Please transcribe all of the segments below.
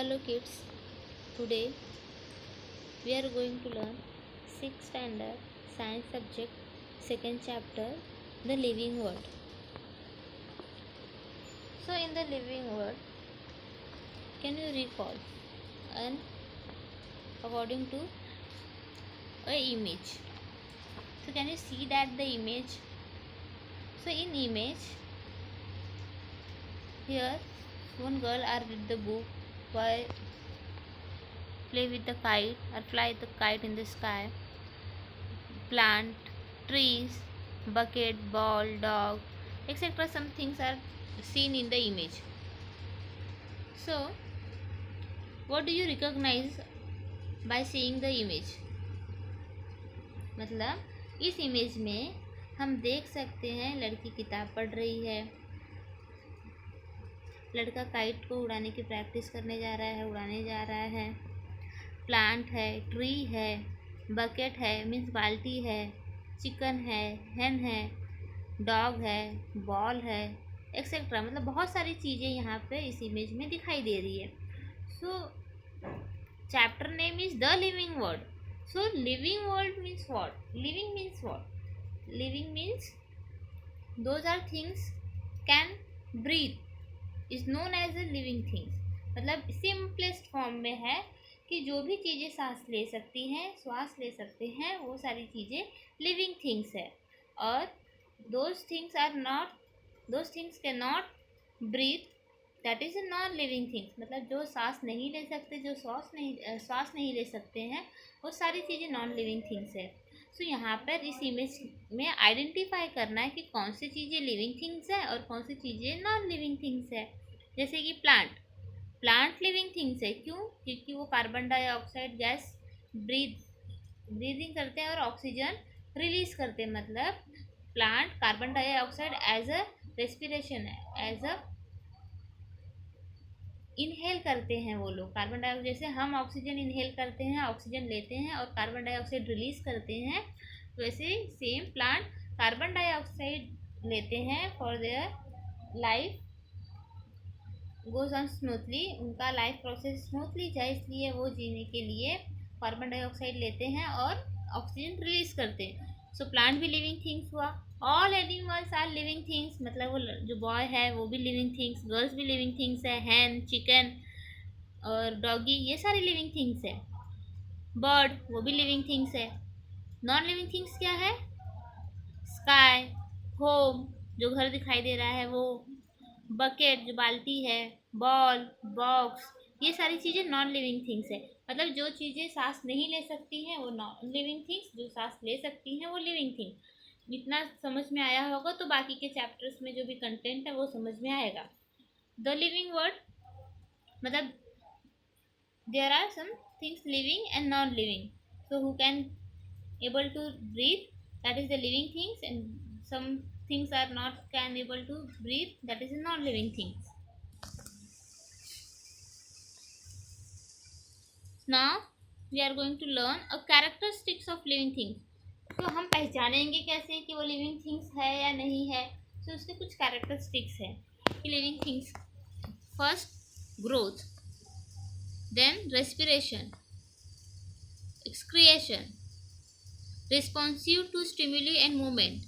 Hello kids, today we are going to learn 6th standard science subject second chapter the living world. So in the living world, can you recall and according to a image. So can you see that the image? So in image here one girl are with the book while play with the kite or fly the kite in the sky. Plant, trees, bucket, ball, dog, etc. Some things are seen in the image. So, what do you recognize by seeing the image? मतलब इस image में हम देख सकते हैं लड़की किताब पढ़ रही है, लड़का काइट को उड़ाने की प्रैक्टिस करने जा रहा है, उड़ाने जा रहा है, प्लांट है, ट्री है, बकेट है मीन्स बाल्टी है, चिकन है, hen है, डॉग है, बॉल है, एक्सेट्रा. मतलब बहुत सारी चीज़ें यहाँ पे इस इमेज में दिखाई दे रही है. So chapter name is the living world. So living world means what? Living means what? Living means those are things can breathe is known as a living things. मतलब सिंपलेस्ट फॉर्म में है कि जो भी चीज़ें सांस ले सकती हैं, श्वास ले सकते हैं, वो सारी चीज़ें लिविंग थिंग्स है. और those things can not breathe, that is a non living things. मतलब जो सांस नहीं ले सकते, जो श्वास नहीं ले सकते हैं, वो सारी चीज़ें नॉन लिविंग थिंग्स है. सो यहाँ पर इस इमेज में आइडेंटिफाई करना है कि कौन सी चीज़ें लिविंग थिंग्स है और कौन सी चीज़ें नॉन लिविंग थिंग्स है. जैसे कि प्लांट लिविंग थिंग्स है. क्यों? क्योंकि वो कार्बन डाइऑक्साइड गैस ब्रीदिंग करते हैं और ऑक्सीजन रिलीज करते हैं. मतलब plant carbon dioxide as a respiration as a inhale करते हैं वो लोग. कार्बन डाइऑक्साइड जैसे हम ऑक्सीजन इनहेल करते हैं, ऑक्सीजन लेते हैं और कार्बन डाइऑक्साइड रिलीज करते हैं, वैसे सेम प्लांट कार्बन डाइऑक्साइड लेते हैं for their life goes on smoothly. उनका लाइफ प्रोसेस स्मूथली जाए इसलिए वो जीने के लिए कार्बन डाइऑक्साइड लेते हैं और ऑक्सीजन रिलीज करते हैं. सो प्लांट भी लिविंग थिंग्स हुआ. All animals are living things. मतलब वो जो बॉय है वो भी लिविंग थिंग्स, गर्ल्स भी लिविंग थिंग्स है, हैन, चिकन और डॉगी ये सारी लिविंग थिंग्स है. बर्ड वो भी लिविंग थिंग्स है. नॉन लिविंग थिंग्स क्या है? स्काई, होम जो घर दिखाई दे रहा है वो, बकेट जो बाल्टी है, बॉल, बॉक्स, ये सारी चीज़ें नॉन लिविंग थिंग्स है. मतलब जो चीज़ें सांस नहीं ले सकती हैं वो नॉन लिविंग थिंग्स, जो सांस ले सकती हैं वो लिविंग थिंग्स. इतना समझ में आया होगा तो बाकी के चैप्टर्स में जो भी कंटेंट है वो समझ में आएगा. द लिविंग वर्ड मतलब there are some things living and non living. So who can able to breathe, that is the living things, and some things are not can able to breathe, that is a non living things. Now we are going to learn a characteristics of living things. तो हम पहचानेंगे कैसे कि वो living things है या नहीं है. तो उसके कुछ कैरेक्टरिस्टिक्स है कि living things. First growth, then respiration, excretion, responsive to stimuli and movement,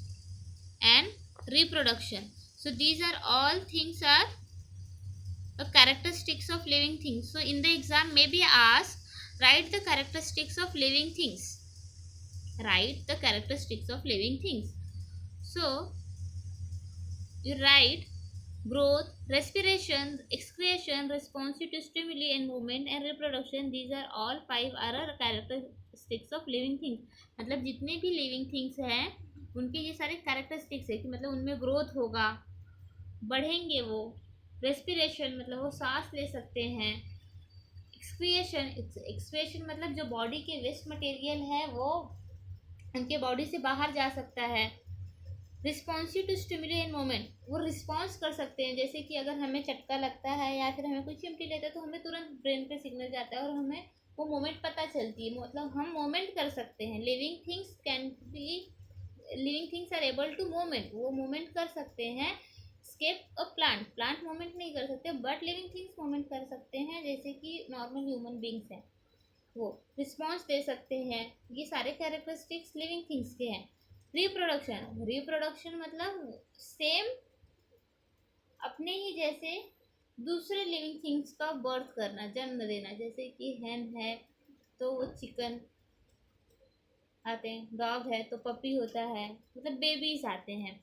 and reproduction. So these are all things are the characteristics of living things. So in the exam may be asked, write the characteristics of living things. Write the characteristics of living things. So you write growth, respiration, excretion, responsive to stimuli and movement, and reproduction. These are all 5 are characteristics of living things. मतलब जितने भी living things हैं उनके ये सारे characteristics है कि मतलब उनमें ग्रोथ होगा, बढ़ेंगे वो. रेस्पिरेशन मतलब वो सांस ले सकते हैं. एक्सक्रिएशन मतलब जो बॉडी के वेस्ट मटेरियल है वो उनके बॉडी से बाहर जा सकता है. Responsive to stimuli and moment, वो रिस्पॉन्स कर सकते हैं. जैसे कि अगर हमें चटका लगता है या फिर हमें कोई चिमटी लेता है तो हमें तुरंत ब्रेन पे सिग्नल जाता है और हमें वो मोमेंट पता चलती है. मतलब हम मोमेंट कर सकते हैं. Living things are able to moment, वो मोमेंट कर सकते हैं स्केप अ प्लांट मूवमेंट नहीं कर सकते, बट लिविंग थिंग्स मूवमेंट कर सकते हैं, जैसे कि नॉर्मल ह्यूमन बींग्स हैं वो रिस्पॉन्स दे सकते हैं। ये सारे कैरेक्टरिस्टिक्स लिविंग थिंग्स के हैं। रिप्रोडक्शन मतलब सेम अपने ही जैसे दूसरे लिविंग थिंग्स का बर्थ करना, जन्म देना, जैसे कि हैन है तो वो चिकन आते हैं, डॉग है तो पपी होता है, मतलब बेबीज आते हैं।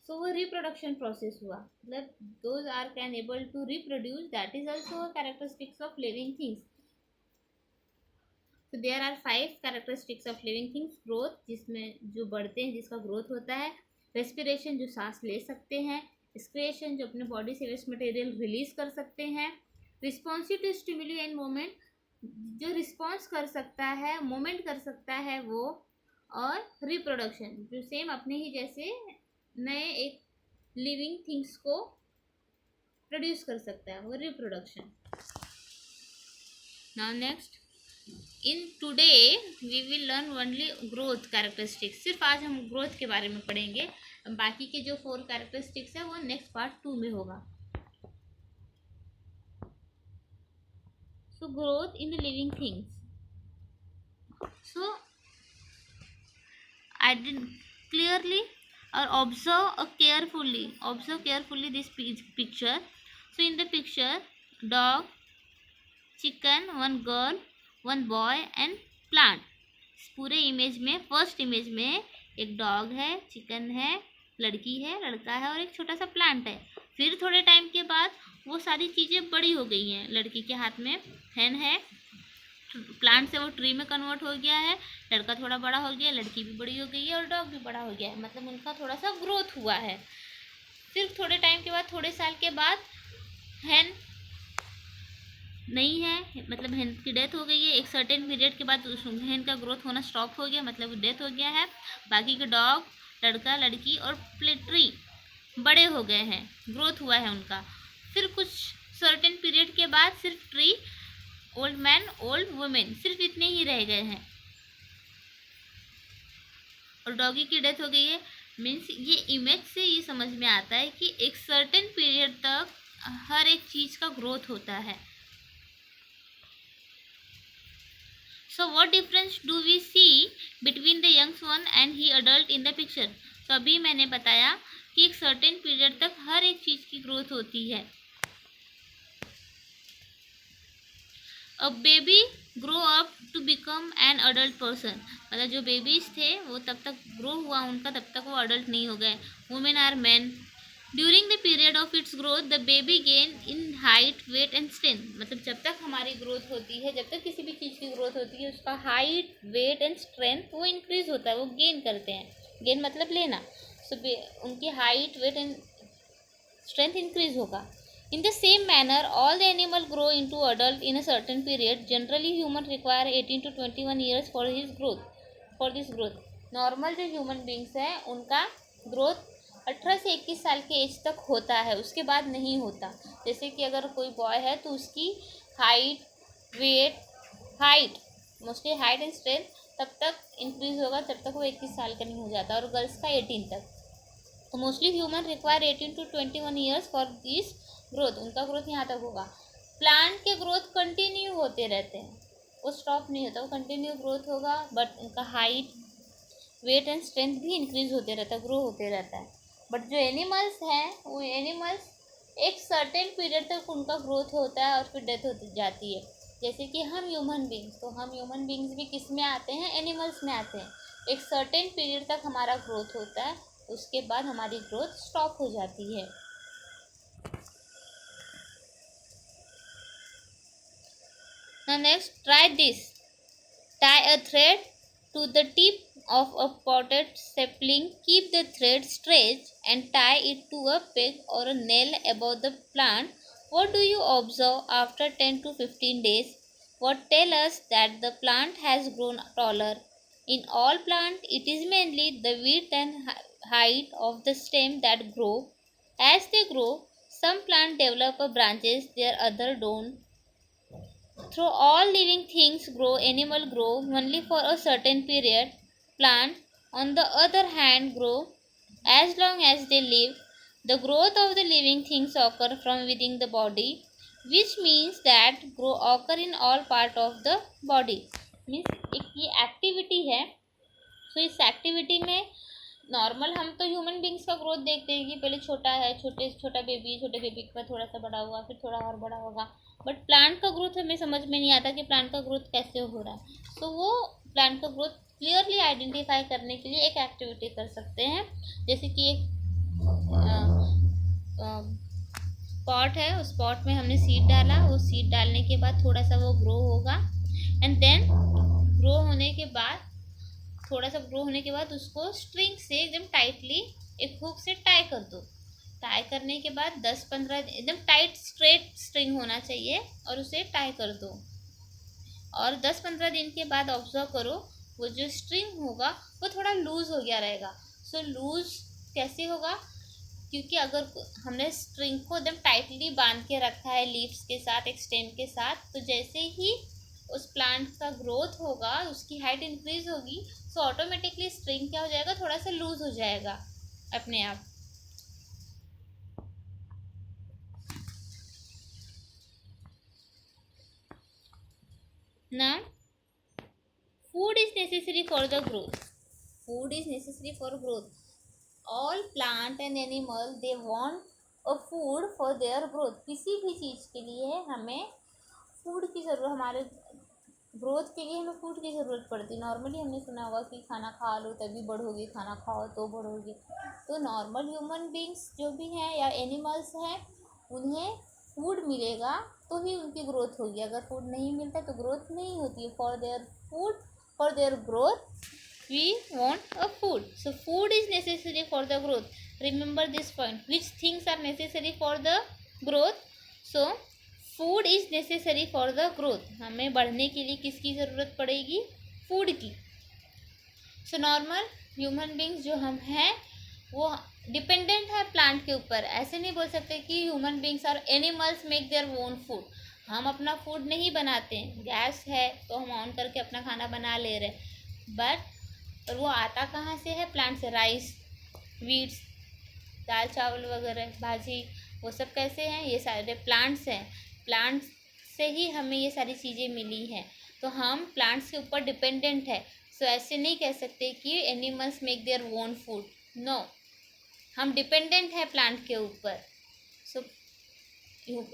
सो वो रिप्रोडक्शन प्रोसेस हुआ, मतलब those are can able to reproduce, that is also characteristics of living things. तो there are 5 characteristics of living things. Growth, जिसमें जो बढ़ते हैं, जिसका ग्रोथ होता है। रेस्पिरेशन, जो सांस ले सकते हैं। एक्सक्रिएशन, जो अपने बॉडी से वेस्ट मटेरियल रिलीज कर सकते हैं। Responsive to stimuli and moment, जो रिस्पॉन्स कर सकता है, मोमेंट कर सकता है वो। और रिप्रोडक्शन, जो सेम अपने ही जैसे नए एक लिविंग थिंग्स को प्रोड्यूस कर सकता है, वो reproduction. Now next, in today we will learn only growth characteristics. सिर्फ आज हम ग्रोथ के बारे में पढ़ेंगे, बाकी के जो 4 कैरेक्टरिस्टिक्स है वो नेक्स्ट पार्ट 2 में होगा। So growth in the living things. So I did clearly or observe carefully this picture. So in the picture, dog, chicken, one girl, one boy and plant. इस पूरे इमेज में, first image में एक dog है, chicken है, लड़की है, लड़का है और एक छोटा सा प्लांट है। फिर थोड़े टाइम के बाद वो सारी चीज़ें बड़ी हो गई हैं। लड़की के हाथ में हैन है, प्लांट से वो ट्री में कन्वर्ट हो गया है, लड़का थोड़ा बड़ा हो गया, लड़की भी बड़ी हो गई है और डॉग भी बड़ा हो गया है, मतलब उनका थोड़ा सा ग्रोथ हुआ है। फिर थोड़े टाइम के बाद, थोड़े साल के बाद हैन नहीं है, मतलब हैन की डेथ हो गई है। एक सर्टेन पीरियड के बाद उस हैन का ग्रोथ होना स्टॉप हो गया, मतलब डेथ हो गया है। बाकी के डॉग, लड़का, लड़की और ट्री बड़े हो गए हैं, ग्रोथ हुआ है उनका। फिर कुछ सर्टेन पीरियड के बाद सिर्फ tree, old man, old women, सिर्फ इतने ही रह गए हैं और डॉगी की डेथ हो गई है। मीन्स ये इमेज से ये समझ में आता है कि एक सर्टेन पीरियड तक हर एक चीज़ का ग्रोथ होता है। So what difference do we see between the youngs one and he adult in the picture. तो अभी मैंने बताया कि एक सर्टेन पीरियड तक हर एक चीज़ की ग्रोथ होती है। A baby grow up to become an adult person, मतलब जो बेबीज थे वो तब तक ग्रो हुआ उनका, तब तक वो अडल्ट नहीं हो गए। Women or man. During the period of its growth the baby gain in height, weight and strength, मतलब जब तक हमारी ग्रोथ होती है, जब तक किसी भी चीज़ की ग्रोथ होती है, उसका हाइट, वेट एंड स्ट्रेंथ वो इंक्रीज होता है, वो गेन करते हैं। गेन मतलब लेना। सो उनकी height, weight and strength increase होगा। In the same manner, all the animal grow into adult in a certain period. Generally, human require 18 to 21 years for his growth. For this growth, normal जो human beings हैं उनका growth 18 से 21 साल के as तक होता है, उसके बाद नहीं होता। जैसे कि अगर कोई बॉय है तो उसकी height, weight, mostly height and strength तब तक इंक्रीज होगा जब तक वो 21 साल का नहीं हो जाता, और गर्ल्स का 18 तक। तो mostly human require 18 to 21 years for this growth, उनका ग्रोथ यहाँ तक होगा। प्लांट के ग्रोथ कंटिन्यू होते रहते हैं, वो स्टॉप नहीं होता, वो कंटिन्यू ग्रोथ होगा, बट उनका हाइट, वेट एंड स्ट्रेंथ भी इंक्रीज होते रहता है, ग्रो होते रहता है। बट जो एनिमल्स हैं वो एनिमल्स एक सर्टेन पीरियड तक उनका ग्रोथ होता है और फिर डेथ होती जाती है। जैसे कि हम ह्यूमन बींग्स, तो हम ह्यूमन बींग्स भी किस में आते हैं, एनिमल्स में आते हैं। एक सर्टेन पीरियड तक हमारा ग्रोथ होता है, उसके बाद हमारी ग्रोथ स्टॉप हो जाती है। Now next, try this. Tie a thread to the tip of a potted sapling. Keep the thread straight and tie it to a peg or a nail above the plant. What do you observe after 10 to 15 days? What tell us that the plant has grown taller? In all plants, it is mainly the width and height of the stem that grow. As they grow, some plants develop branches, their other don't. Through all living things grow, animal grow only for a certain period. Plant, on the other hand, grow as long as they live. The growth of the living things occur from within the body, which means that grow occur in all part of the body. Means एक ये activity है. सो इस activity में normal हम तो human beings का growth देखते हैं कि पहले छोटा है, छोटा बेबी के बाद थोड़ा सा बड़ा हुआ, फिर थोड़ा और बड़ा होगा. बट प्लांट का ग्रोथ हमें समझ में नहीं आता कि प्लांट का ग्रोथ कैसे हो रहा है. तो वो प्लांट का ग्रोथ क्लियरली आइडेंटिफाई करने के लिए एक एक्टिविटी कर सकते हैं. जैसे कि एक पॉट है, उस पॉट में हमने सीड डाला. वो सीड डालने के बाद थोड़ा सा वो ग्रो होगा, एंड देन ग्रो होने के बाद थोड़ा सा ग्रो होने के बाद उसको स्ट्रिंग से एकदम टाइटली एक हुक से टाई कर दो. टाई करने के बाद 10-15 एकदम टाइट स्ट्रेट स्ट्रिंग होना चाहिए और उसे टाई कर दो. और 10-15 दिन के बाद ऑब्जर्व करो वो जो स्ट्रिंग होगा वो थोड़ा लूज हो गया रहेगा. सो लूज कैसे होगा? क्योंकि अगर हमने स्ट्रिंग को एकदम टाइटली बांध के रखा है लीव्स के साथ, एक स्टेम के साथ, तो जैसे ही उस प्लांट का ग्रोथ होगा, उसकी हाइट इंक्रीज होगी, सो ऑटोमेटिकली स्ट्रिंग क्या हो जाएगा, थोड़ा सा लूज हो जाएगा अपने आप. Now, food is necessary for the growth. Food is necessary for growth. All plant and animal they want a food for their growth. किसी भी चीज़ के लिए हमें फूड की ज़रूरत, हमारे ग्रोथ के लिए हमें फूड की ज़रूरत पड़ती है. नॉर्मली हमने सुना होगा कि खाना खा लो तभी बढ़ोगे, खाना खाओ तो बढ़ोगे. तो नॉर्मल ह्यूमन बींग्स जो भी हैं या एनिमल्स हैं, उन्हें फूड मिलेगा तो ही उनकी ग्रोथ होगी. अगर फूड नहीं मिलता तो ग्रोथ नहीं होती है. For their food, for their growth we want a food. So food is necessary for the growth. Remember this point. Which things are necessary for the growth? So food is necessary for the growth. हमें बढ़ने के लिए किसकी ज़रूरत पड़ेगी? Food की. So normal human beings जो हम हैं वो डिपेंडेंट है प्लांट के ऊपर. ऐसे नहीं बोल सकते कि ह्यूमन बींग्स और animals make their own food. हम अपना फूड नहीं बनाते हैं. गैस है तो हम ऑन करके अपना खाना बना ले रहे हैं, बट और वो आता कहाँ से है? प्लांट से. राइस, वीट्स, दाल चावल वगैरह, भाजी, वो सब कैसे हैं? ये सारे प्लांट्स हैं. प्लांट्स से ही हमें ये सारी चीज़ें मिली हैं. तो हम प्लांट्स के ऊपर डिपेंडेंट है. सो ऐसे नहीं कह सकते कि animals make their own food. No, हम डिपेंडेंट है प्लांट के ऊपर. So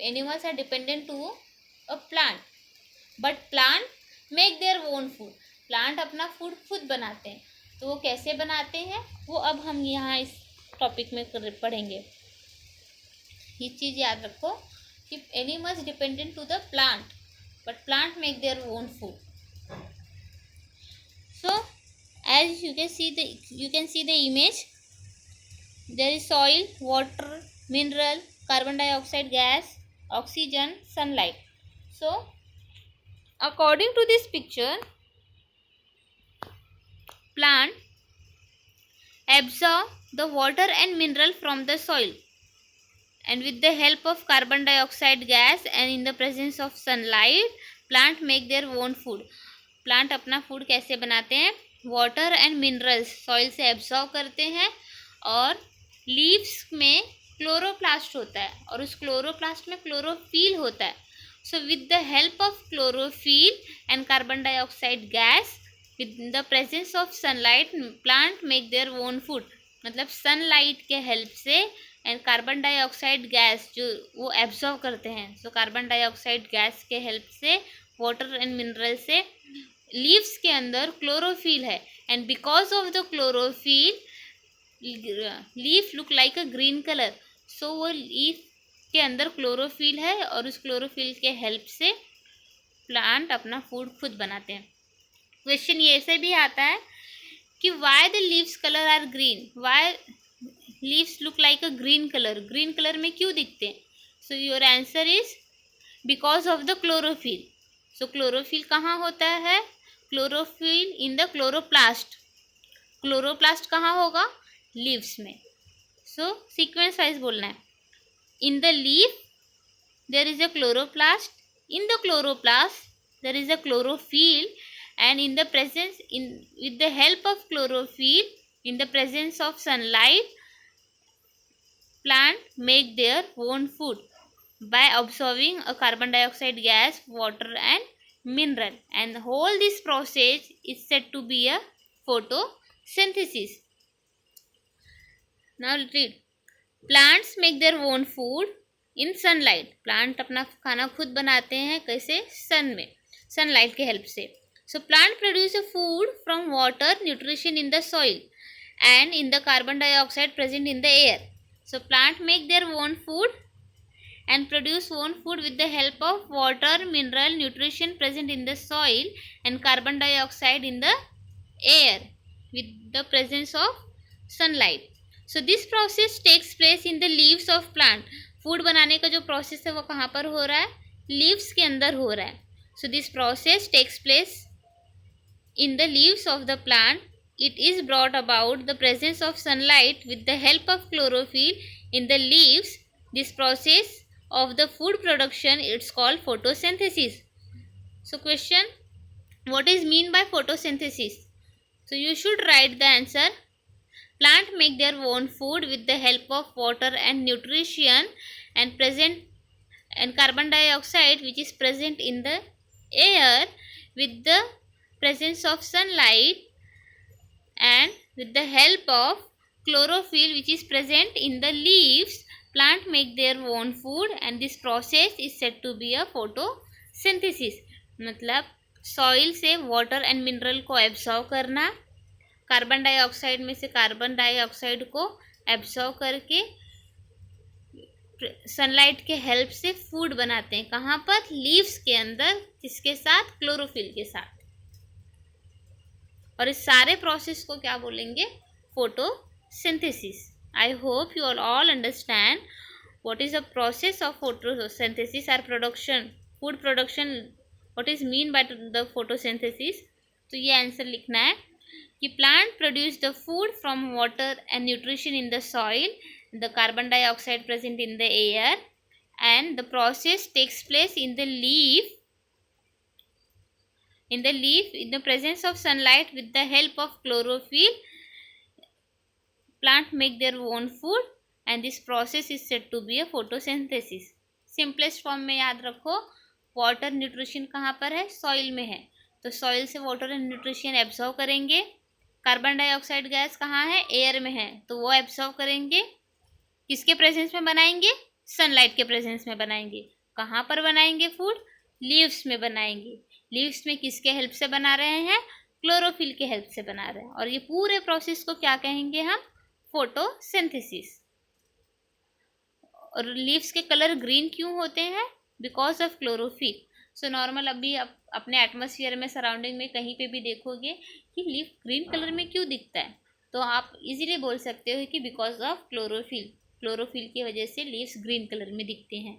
animals are dependent to a plant, but plant make their own food. Plant अपना फूड खुद बनाते हैं. तो वो कैसे बनाते हैं वो अब हम यहाँ इस टॉपिक में पढ़ेंगे. ये चीज़ याद रखो कि animals dependent to the plant, but plant make their own food. So as you can see the image. There is soil, water, mineral, carbon dioxide gas, oxygen, sunlight. So according to this picture, plant absorb the water and mineral from the soil, and with the help of carbon dioxide gas and in the presence of sunlight, plant make their own food. Plant अपना food कैसे बनाते हैं? Water and minerals soil से absorb करते हैं, और leaves में chloroplast होता है और उस क्लोरोप्लास्ट में क्लोरोफिल होता है. So with the help of chlorophyll and carbon dioxide gas with the presence of sunlight, plant make their own food. मतलब सनलाइट के हेल्प से एंड कार्बन डाइऑक्साइड गैस जो वो एब्जॉर्व करते हैं. सो कार्बन डाइऑक्साइड गैस के help से, water and mineral से, लीव्स के अंदर क्लोरोफिल है, and because of the chlorophyll leaf look like a green colour. So वो लीफ के अंदर क्लोरोफिल है और उस क्लोरोफिल के हेल्प से प्लांट अपना फूड खुद बनाते हैं. क्वेश्चन ये ऐसे भी आता है कि why the leaves colour are green, why leaves look like a green colour. Green colour में क्यों दिखते हैं? So your answer is because of the chlorophyll. So chlorophyll कहाँ होता है? Chlorophyll in the chloroplast. Chloroplast कहाँ होगा? लीव्स में. सो सीक्वेंस वाइज बोलना है. In the leaf there is a chloroplast, in the chloroplast there is a chlorophyll, and in the presence with the help of chlorophyll, in the presence of sunlight, Plant make their own food by absorbing a carbon dioxide gas, water and mineral, and the whole this process is said to be a photosynthesis. Now read. Plants make their own food in sunlight. Plant अपना खाना खुद बनाते हैं कैसे? सन में, sunlight के help से. So plant produce a food from water, nutrition in the soil and in the carbon dioxide present in the air. So plant make their own food and produce own food with the help of water, mineral, nutrition present in the soil and carbon dioxide in the air with the presence of sunlight. So this process takes place in the leaves of plant. Food बनाने का जो process है वो कहाँ पर हो रहा है? लीव्स के अंदर हो रहा है. So this process takes place in the leaves of the plant. It is brought about the presence of sunlight with the help of chlorophyll in the leaves. This process of the food production, it's called photosynthesis. So question, what is mean by photosynthesis? So you should write the answer. Plant make their own food with the help of water and nutrition and present and carbon dioxide which is present in the air with the presence of sunlight and with the help of chlorophyll which is present in the leaves. Plant make their own food and this process is said to be a photosynthesis. मतलब soil से water and mineral को absorb करना, carbon dioxide में से carbon dioxide को absorb करके sunlight के help से फूड बनाते हैं. कहाँ पर? लीव्स के अंदर. किसके साथ? क्लोरोफिल के साथ. और इस सारे प्रोसेस को क्या बोलेंगे? Photosynthesis. I hope you all understand what is the process of photosynthesis और production, food production. What is mean by the photosynthesis? तो ये आंसर लिखना है कि plant produce the food from water and nutrition in the soil, the carbon dioxide present in the air, and the process takes place in the leaf in the presence of sunlight with the help of chlorophyll. Plant make their own food and this process is said to be a photosynthesis. Simplest form में याद रखो, water nutrition कहाँ पर है? Soil में है. तो soil से वाटर एंड न्यूट्रिशन एब्जॉर्व करेंगे. कार्बन डाइऑक्साइड गैस कहाँ है? एयर में है, तो वो एब्जॉर्व करेंगे. किसके प्रेजेंस में बनाएंगे? सनलाइट के प्रेजेंस में बनाएंगे. कहाँ पर बनाएंगे फूड? लीव्स में बनाएंगे. लीव्स में किसके हेल्प से बना रहे हैं? क्लोरोफिल के हेल्प से बना रहे हैं. और ये पूरे प्रोसेस को क्या कहेंगे हम? फोटोसिंथेसिस. और लीव्स के कलर ग्रीन क्यों होते हैं? Because of chlorophyll. So normal अभी अपने एटमॉस्फेयर में, सराउंडिंग में कहीं पे भी देखोगे कि लीफ ग्रीन कलर में क्यों दिखता है, तो आप इजीली बोल सकते हो कि बिकॉज ऑफ क्लोरोफिल. क्लोरोफिल की वजह से लीव्स ग्रीन कलर में दिखते हैं.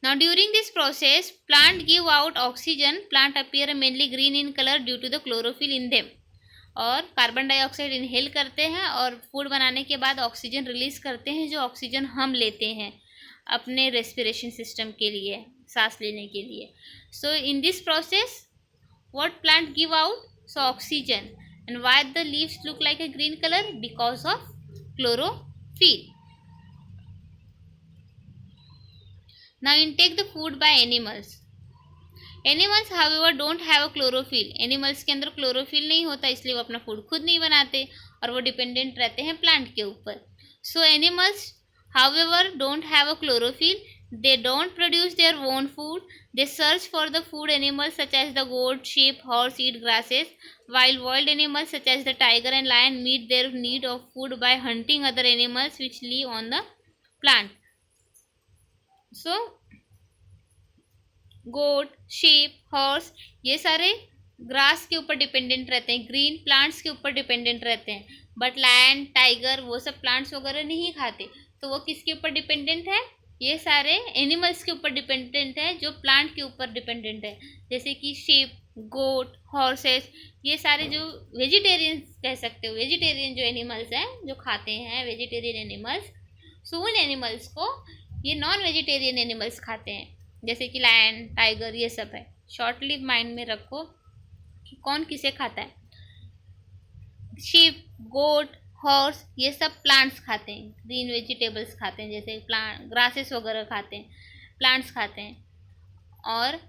Now during this process plant give out oxygen. Plant appear mainly green in colour due to the chlorophyll in them. और कार्बन डाइऑक्साइड इनहेल करते हैं और फूड बनाने के बाद ऑक्सीजन रिलीज करते हैं, जो ऑक्सीजन हम लेते हैं अपने रेस्पिरेशन सिस्टम के लिए, सांस लेने के लिए. So in this process what plant give out? So oxygen. And why the leaves look like a green color? Because of chlorophyll. Now intake the food by animals. Animals however don't have a chlorophyll. Animals के अंदर chlorophyll नहीं होता, इसलिए वो अपना food खुद नहीं बनाते और वो डिपेंडेंट रहते हैं प्लांट के ऊपर. So animals however don't have a chlorophyll. They don't produce their own food. They search for the food. Animals such as the goat, sheep, horse eat grasses, while wild animals such as the tiger and lion meet their need of food by hunting other animals which live on the plant. So goat, sheep, horse ये सारे grass के ऊपर dependent रहते हैं, green plants के ऊपर dependent रहते हैं. बट लायन, टाइगर वो सब प्लांट्स वगैरह नहीं खाते, तो वो किसके ऊपर डिपेंडेंट है? ये सारे एनिमल्स के ऊपर डिपेंडेंट है जो प्लांट के ऊपर डिपेंडेंट है. जैसे कि शीप, गोट, हॉर्सेस, ये सारे जो वेजिटेरियन कह सकते हो, वेजिटेरियन जो एनिमल्स हैं जो खाते हैं, वेजिटेरियन एनिमल्स. सो उन एनिमल्स को ये नॉन वेजिटेरियन एनिमल्स खाते हैं, जैसे कि लायन, टाइगर ये सब है. शॉर्टली माइंड में रखो कि कौन किसे खाता है. शीप, गोट, हॉर्स, ये सब प्लांट्स खाते हैं, ग्रीन वेजिटेबल्स खाते हैं, जैसे प्लांट ग्रासेस वगैरह खाते हैं, प्लांट्स खाते हैं। और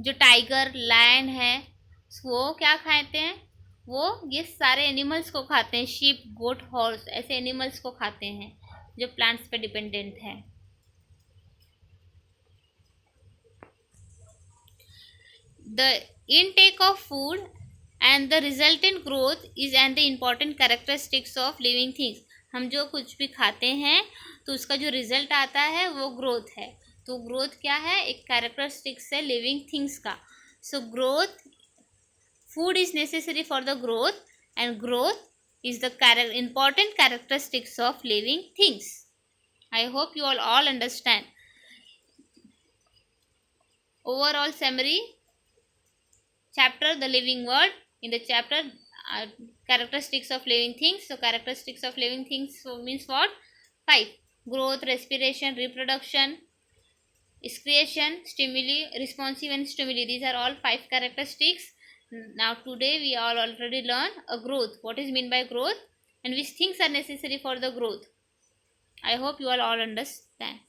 जो टाइगर, लायन है, वो क्या खाते हैं, वो ये सारे एनिमल्स को खाते हैं, शीप, गोट, हॉर्स, ऐसे एनिमल्स को खाते हैं जो प्लांट्स पे डिपेंडेंट है। The intake of food and the resultant growth is and the important characteristics of living things। हम जो कुछ भी खाते हैं तो उसका जो रिजल्ट आता है वो ग्रोथ है। तो ग्रोथ क्या है, एक कैरेक्टरिस्टिक्स है लिविंग थिंग्स का। So growth, food is necessary for the growth and growth is the important characteristics of living things. I hope you all understand. Overall summary chapter, the living world, in the chapter characteristics of living things. So characteristics of living things, so means what? 5: growth, respiration, reproduction, excretion, stimuli, responsive and stimuli. These are all 5 characteristics. Now today we all already learned a growth, what is meant by growth and which things are necessary for the growth. I hope you all understand.